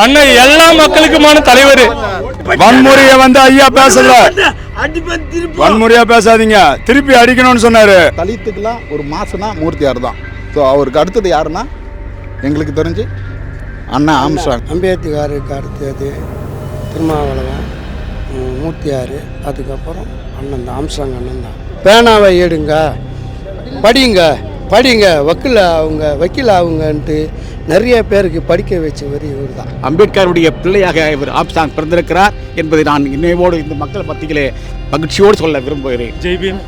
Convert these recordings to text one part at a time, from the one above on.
அண்ணா எல்லா மக்களுக்குமான தலைவர். வன்முறையை ஐயா பேசல, வன்முறையா பேசாதீங்க, திருப்பி அடிக்கணும்னு சொன்னாரு. தலித்துக்கெல்லாம் ஒரு மாசம்னா மூர்த்தியார் தான். ஸோ அவருக்கு அடுத்தது யாருன்னா எங்களுக்கு தெரிஞ்சு அண்ணா ஆம்ஸ்ட்ராங். அம்பேத்கருக்கு அடுத்தது திருமாவளவன், மூர்த்தியார், அதுக்கப்புறம் அண்ணன் தான், ஆம்ஸ்ட்ராங் அண்ணன் தான். பேனாவை எடுங்க, படிங்க படிங்க, வக்கீல் ஆகுங்கன்ட்டு நிறைய பேருக்கு படிக்க வச்சவர் இவர் தான். அம்பேத்கருடைய பிள்ளையாக இவர் ஆம்ஸ்ட்ராங் பிறந்திருக்கிறார் என்பதை நான் நினைவோடு இந்த மக்கள் மத்தியிலே மகிழ்ச்சியோடு சொல்ல விரும்புகிறேன். ஜெய் பீம்.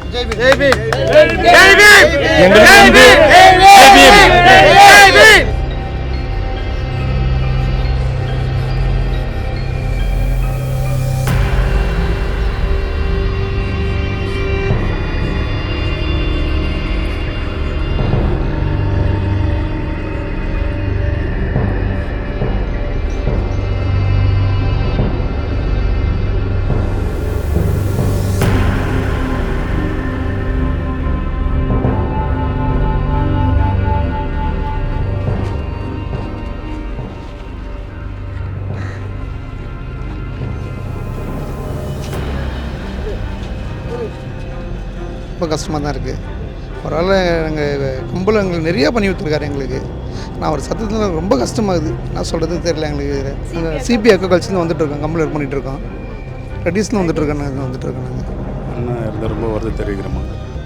ரொம்ப கஷ்டமாக தான் இருக்குது. ஒரு எங்கள் கும்பல் எங்களுக்கு நிறையா பண்ணி கொடுத்துருக்காரு எங்களுக்கு. நான் ஒரு சத்தத்தில் ரொம்ப கஷ்டமாகுது, நான் சொல்கிறது தெரியல எங்களுக்கு. சிபி அக்ரிகல்ச்சர்னு வந்துட்டுருக்கோம், கம்பல் பண்ணிகிட்ருக்கோம், ரெடியூஸ்னு வந்துட்டுருக்கோம். நாங்கள் அண்ணா இருந்து ரொம்ப வருது தெரிவிக்கிறோமா.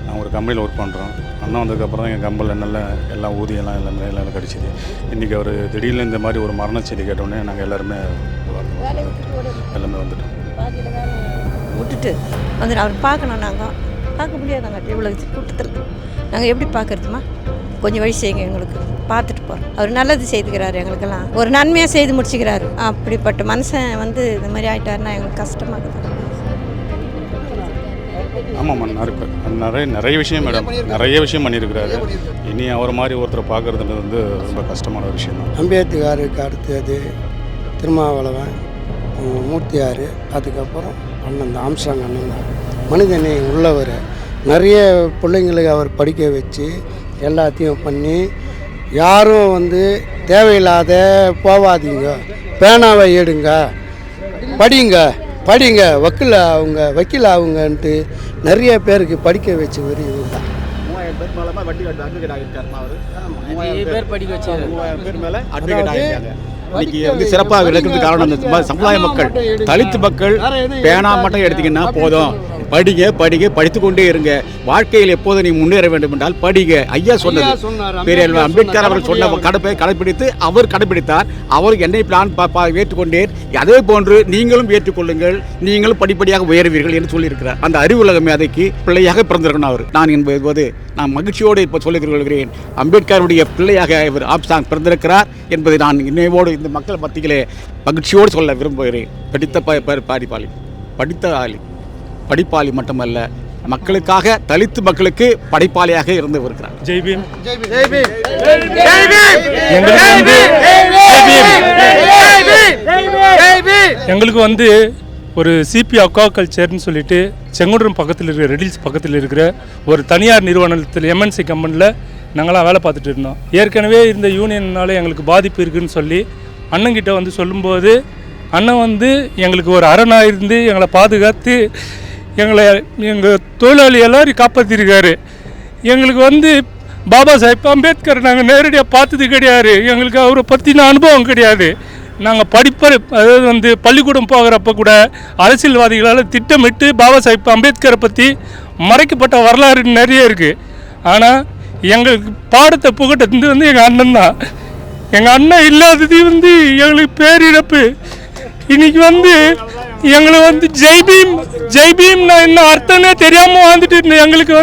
நான் ஒரு கம்பெனியில் ஒர்க் பண்ணுறோம். அண்ணா வந்ததுக்கப்புறம் தான் எங்கள் கம்பெனியில் நல்ல எல்லாம் ஊதியெல்லாம் எல்லாம் கிடச்சிது. இன்றைக்கி அவர் திடீர்னு இந்த மாதிரி ஒரு மரண செய்தி கேட்டோடனே நாங்கள் எல்லாருமே வந்துட்டோம். விட்டுட்டு வந்துட்டு அவர் பார்க்கணும், நாங்கள் பார்க்க முடியாதாங்க. இவ்வளோ கூட்டத்தில் நாங்கள் எப்படி பார்க்குறதுமா? கொஞ்சம் வழி செய்யுங்க, எங்களுக்கு பார்த்துட்டு போகிறோம். அவர் நல்லது செய்துக்கிறாரு, எங்களுக்கெல்லாம் ஒரு நன்மையாக செய்து முடிச்சுக்கிறாரு. அப்படிப்பட்ட மனுஷன் இந்த மாதிரி ஆகிட்டாருன்னா எங்களுக்கு கஷ்டமாக இருக்குது. ஆமாம்மா, நிறைய விஷயம் மேடம், நிறைய விஷயம் பண்ணியிருக்கிறாரு. இனி அவர் மாதிரி ஒருத்தரை பார்க்குறதுன்றது ரொம்ப கஷ்டமான ஒரு விஷயம் தான். அம்பேத்கருக்கு அடுத்தது திருமாவளவன், மூர்த்தியார், அதுக்கப்புறம் அண்ணன் தான், ஆம்ஸ்ட்ராங் அண்ணன் தான். மனிதனை உள்ளவர், நிறைய பிள்ளைங்களுக்கு அவர் படிக்க வச்சு எல்லாத்தையும் பண்ணி, யாரும் தேவையில்லாத போவாதீங்க, பேனாவை எடுங்க, படிங்க படிங்க, வக்கீல் ஆகுங்கன்ட்டு நிறைய பேருக்கு படிக்க வச்சவர் இவர் தான். 3000 பேர் மூலமாக வட்டி அட்வொகேட் ஆகியிருக்காருமா. அவர் 3000 பேர் படிக்க வச்சாரு, 3000 பேர் மேலே அட்வொகேட் ஆகியிருக்காங்க. இன்னைக்கு சிறப்பாக இருக்கிறதுக்கு காரணம் இந்த சமுதாய மக்கள், தலித்து மக்கள் பேனா மட்டும் எடுத்தீங்கன்னா போதும், படிங்க படிங்க, படித்து கொண்டே இருங்க, வாழ்க்கையில் எப்போது நீ முன்னேற வேண்டும் என்றால் படிங்க. ஐயா சொன்னது பெரிய அம்பேத்கர் அவர்கள் சொன்ன கடைப்பிடித்து அவர் கடைப்பிடித்தார். அவர் என்னை பிளான் ஏற்றுக்கொண்டேன், அதே போன்று நீங்களும் ஏற்றுக்கொள்ளுங்கள், நீங்களும் படிப்படியாக உயர்வீர்கள் என்று சொல்லியிருக்கிறார். அந்த அறிவுலக மேதைக்கு பிள்ளையாக பிறந்திருக்கணும் அவர். நான் என்பது நான் மகிழ்ச்சியோடு இப்போ சொல்லிக் கொள்கிறேன். அம்பேத்கருடைய பிள்ளையாக இவர் ஆம்ஸ்ட்ராங் பிறந்திருக்கிறார் என்பதை நான் நினைவோடு இந்த மக்கள் மத்தியிலே மகிழ்ச்சியோடு சொல்ல விரும்புகிறேன். படிப்பாளி மட்டுமல்ல, மக்களுக்காக, தலித்து மக்களுக்கு படைப்பாளியாக இருந்து வருகிறார். ஜெய் பீம். எங்களுக்கு ஒரு சிபி அக்வாகல்ச்சர்னு சொல்லிட்டு செங்குன்றம் பக்கத்தில் இருக்கிற ரெடில்ஸ் பக்கத்தில் இருக்கிற ஒரு தனியார் நிறுவனத்தில் எம்என்சி கம்பெனியில் நாங்களாம் வேலை பார்த்துட்டு இருந்தோம். ஏற்கனவே இந்த யூனியன்னால எங்களுக்கு பாதிப்பு இருக்குதுன்னு சொல்லி அண்ணங்கிட்ட சொல்லும்போது, அண்ணன் எங்களுக்கு ஒரு அரணாக இருந்து எங்களை பாதுகாத்து எங்கள் தொழிலாளி எல்லாரையும் காப்பாற்றிருக்காரு. எங்களுக்கு பாபா சாஹேப் அம்பேத்கர் நாங்கள் நேரடியாக பார்த்தது கிடையாது, எங்களுக்கு அவரை பற்றின அனுபவம் கிடையாது. நாங்கள் அதாவது பள்ளிக்கூடம் போகிறப்ப கூட அரசியல்வாதிகளால் திட்டமிட்டு பாபா சாஹேப் அம்பேத்கரை பற்றி மறைக்கப்பட்ட வரலாறு நிறைய இருக்குது. ஆனால் எங்களுக்கு பாடத்தை புகட்டது எங்கள் அண்ணன் தான். எங்கள் அண்ணன் இல்லாதது எங்களுக்கு பேரிழப்பு. இன்னைக்கு எங்களை ஜெய்பீம்னா என்ன அர்த்தம்னே தெரியாமல் வாழ்ந்துட்டு இருந்தேன். எங்களுக்கு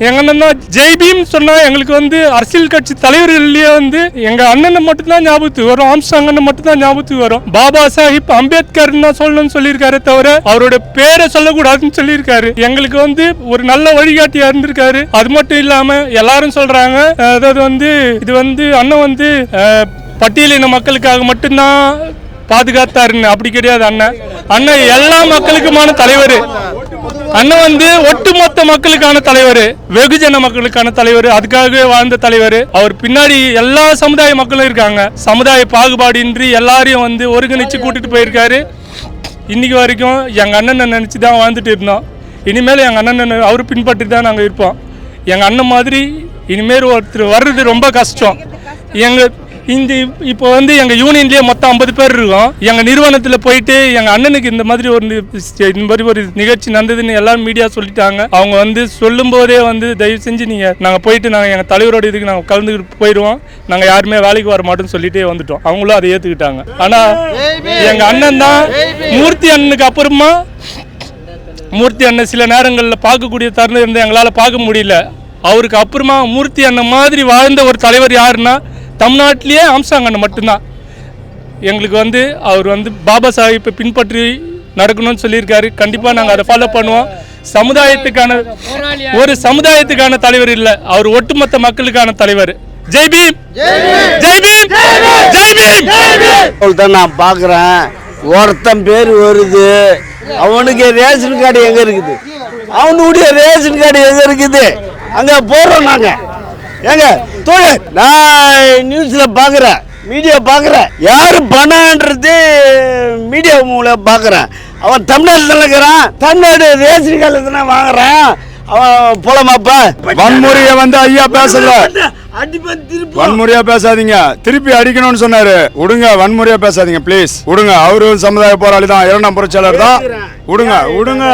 எங்கள் அண்ணன் தான் ஜெய்பீம் சொன்னால் எங்களுக்கு அரசியல் கட்சி தலைவர்கள்லேயே எங்கள் அண்ணனை மட்டும்தான் ஞாபகத்துக்கு வரும், ஆம்ஸ்ட்ராங் அண்ணன் மட்டும்தான் ஞாபகத்துக்கு வரும். பாபா சாஹிப் அம்பேத்கர் தான் சொல்லணும்னு சொல்லியிருக்காரு, தவிர அவரோட பேரை சொல்லக்கூடாதுன்னு சொல்லியிருக்காரு. எங்களுக்கு ஒரு நல்ல வழிகாட்டியா இருந்திருக்காரு. அது மட்டும் இல்லாமல் எல்லாரும் சொல்றாங்க, அதாவது இது அண்ணன் பட்டியலின மக்களுக்காக மட்டும்தான் பாதுகாத்தாருன்னு. அப்படி கிடையாது. அண்ணன் எல்லா மக்களுக்குமான தலைவர். அண்ணன் வந்து ஒட்டுமொத்த மக்களுக்கான தலைவர், வெகுஜன மக்களுக்கான தலைவர், அதுக்காகவே வாழ்ந்த தலைவர். அவர் பின்னாடி எல்லா சமுதாய மக்களும் இருக்காங்க. சமுதாய பாகுபாடின்றி எல்லாரையும் வந்து ஒருங்கிணைச்சு கூட்டிட்டு போயிருக்காரு. இன்னைக்கு வரைக்கும் எங்கள் அண்ணனை நினச்சி தான் வாழ்ந்துட்டு இருந்தோம். இனிமேல் எங்கள் அண்ணனை அவர் பின்பற்றி தான் நாங்கள் இருப்போம். எங்கள் அண்ணன் மாதிரி இனிமேல் ஒருத்தர் வர்றது ரொம்ப கஷ்டம். இப்போ வந்து எங்கள் யூனியன்லேயே மொத்தம் 50 பேர் இருக்கோம். எங்கள் நிறுவனத்தில் போயிட்டு எங்கள் அண்ணனுக்கு இந்த மாதிரி ஒரு நிகழ்ச்சி நடந்ததுன்னு எல்லாரும் மீடியா சொல்லிட்டாங்க. அவங்க வந்து சொல்லும் போதே வந்து தயவு செஞ்சு நாங்கள் போயிட்டு எங்கள் தலைவரோட இதுக்கு நாங்கள் கலந்துக்கிட்டு போயிடுவோம், நாங்கள் யாருமே வேலைக்கு வர மாட்டோம்னு சொல்லிட்டே வந்துட்டோம். அவங்களும் அதை ஏற்றுக்கிட்டாங்க. ஆனால் எங்கள் அண்ணன் தான் மூர்த்தி அண்ணனுக்கு அப்புறமா மூர்த்தி அண்ணன் சில நேரங்களில் பார்க்கக்கூடிய தருணம் இருந்து எங்களால் பார்க்க முடியல. அவருக்கு அப்புறமா மூர்த்தி அண்ணன் மாதிரி வாழ்ந்த ஒரு தலைவர் யாருன்னா தமிழ்நாட்டிலேயே ஆம்ஸ்ட்ராங் அண்ணன் மட்டும்தான். எங்களுக்கு வந்து அவர் வந்து பாபா சாஹிப்பை பின்பற்றி நடக்கணும்னு சொல்லியிருக்காரு. கண்டிப்பாக நாங்கள் அதை ஃபாலோ பண்ணுவோம். சமுதாயத்துக்கான தலைவர் இல்லை, அவர் ஒட்டுமொத்த மக்களுக்கான தலைவர். ஜெய் பீம், ஜெய் பீம், ஜெய் பீம். தான் நான் பார்க்குறேன். ஒருத்தன் பேர் வருது, அவனுக்கு ரேஷன் கார்டு எங்கே இருக்குது, அவனுடைய ரேஷன் கார்டு எங்கே இருக்குது, அங்கே போடுறோம் நாங்கள். ஏங்க தோழர், நான் நியூஸில் பார்க்குறேன், மீடியா பார்க்குறேன், யார் பணன்றது மீடியா மூலம் பார்க்குறேன். அவன் தமிழ்நாட்டில் இருக்கிறான், தமிழ்நாடு ரேஷன் கார்டில் தானே வாங்குறான். அவன் போலமாப்பா வன்முறையை வந்து ஐயா பேசல, வன்முறையா பேசாதீங்க, திருப்பி அடிக்கணும்னு சொன்னாரு. விடுங்க, வன்முறையா பேசாதீங்க ப்ளீஸ், விடுங்க. அவரு சமுதாய போராளி தான், 2ஆம் புரட்சியாளர் தான். விடுங்க விடுங்க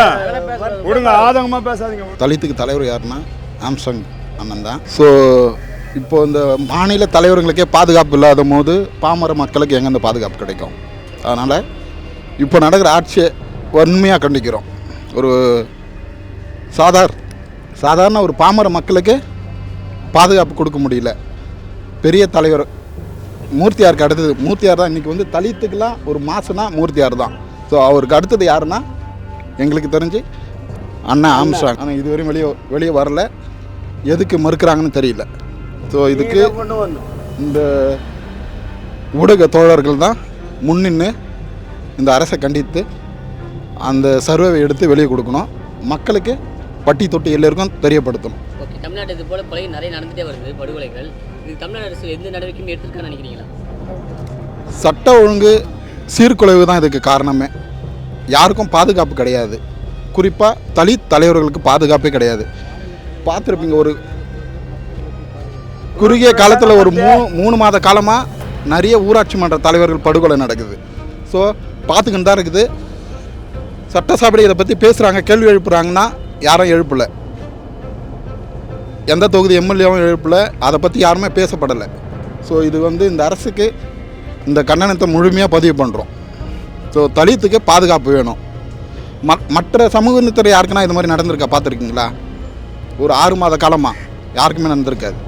விடுங்க, ஆதங்கமா பேசாதீங்க. தலித்துக்கு தலைவர் யாருன்னா ஆம்ஸ்ட்ராங் அண்ணன் தான். ஸோ இப்போ இந்த மாநில தலைவர்களுக்கே பாதுகாப்பு இல்லாத போது பாமர மக்களுக்கு எங்கே இந்த பாதுகாப்பு கிடைக்கும்? அதனால் இப்போ நடக்கிற ஆட்சியை வன்மையாக கண்டிக்கிறோம். ஒரு சாதாரண ஒரு பாமர மக்களுக்கு பாதுகாப்பு கொடுக்க முடியல. பெரிய தலைவர் மூர்த்தியாருக்கு அடுத்தது மூர்த்தியார் தான். இன்றைக்கி வந்து தலித்துக்கெல்லாம் ஒரு மாசுனா மூர்த்தியார் தான். ஸோ அவருக்கு அடுத்தது யாருன்னா எங்களுக்கு தெரிஞ்சு அண்ணன் ஆம்ஸ்ட்ராங். ஆனால் இதுவரையும் வெளியே வரல, எதுக்கு மறுக்கிறாங்கன்னு தெரியல. ஸோ இதுக்கு இந்த ஊடக தோழர்கள் தான் முன்னின்று இந்த அரசை கண்டித்து அந்த சர்வேவை எடுத்து வெளியே கொடுக்கணும், மக்களுக்கு பட்டி தொட்டி எல்லாருக்கும் தெரியப்படுத்தணும். ஓகே, தமிழ்நாடு இது போல கொலை நிறைய நடந்துகிட்டே வருது, படுகொலைகள். இது தமிழ்நாடு அரசு எந்த நடவடிக்கையும் எடுத்துருக்கான்னு நினைக்கிறீங்களா? சட்ட ஒழுங்கு சீர்குலைவு தான் இதுக்கு காரணமே. யாருக்கும் பாதுகாப்பு கிடையாது, குறிப்பாக தலித் தலைவர்களுக்கு பாதுகாப்பே கிடையாது. பார்த்துருப்பீங்க, ஒரு குறுகிய காலத்தில் ஒரு 3 மாத காலமாக நிறைய ஊராட்சி மன்ற தலைவர்கள் படுகொலை நடக்குது. ஸோ பார்த்துக்கிட்டு தான் இருக்குது. சட்டசபையில் இதை பற்றி பேசுகிறாங்க, கேள்வி எழுப்புறாங்கன்னா யாரும் எழுப்பலை, எந்த தொகுதி எம்எல்ஏவும் எழுப்பலை, அதை பற்றி யாருமே பேசப்படலை. ஸோ இது வந்து இந்த அரசுக்கு இந்த கண்டனத்தை முழுமையாக பதிவு பண்ணுறோம். ஸோ தலித்துக்கு பாதுகாப்பு வேணும். மற்ற சமூகத்தினர் யாருக்குன்னா இது மாதிரி நடந்திருக்கா பார்த்துருக்கீங்களா? ஒரு 6 மாத காலமாக யாருக்குமே நடந்திருக்காது.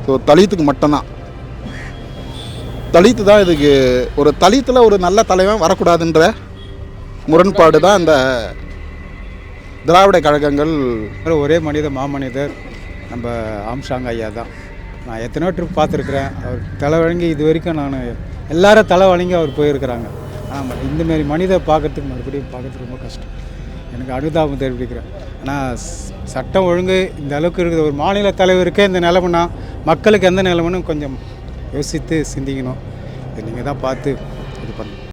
ஸோ தலித்துக்கு மட்டும்தான். தலித்து தான் இதுக்கு ஒரு தலித்தில் ஒரு நல்ல தலைவன் வரக்கூடாதுன்ற முரண்பாடு தான் இந்த திராவிட கழகங்கள். ஒரே மாமனிதர் நம்ம ஆம்ஸ்ட்ராங் ஐயா தான். நான் எத்தனையோ ட்ரிப் பார்த்துருக்குறேன். அவர் தலை வழங்கி இது வரைக்கும் நான் எல்லாரும் தலை வழங்கி அவர் போயிருக்கிறாங்க. ஆனால் இந்தமாரி மனிதரை பார்க்குறதுக்கு மறுபடியும் பார்க்குறதுக்கு ரொம்ப கஷ்டம். எனக்கு அனுதாபம் தெரிவிக்கிறேன். ஆனால் சட்டம் ஒழுங்கு இந்த அளவுக்கு இருக்குது. ஒரு மாநில தலைவருக்கே இந்த நிலைமைனா மக்களுக்கு எந்த நிலைமைன்னு கொஞ்சம் யோசித்து சிந்திக்கணும். இதை நீங்கள் தான் பார்த்து இது பண்ணணும்.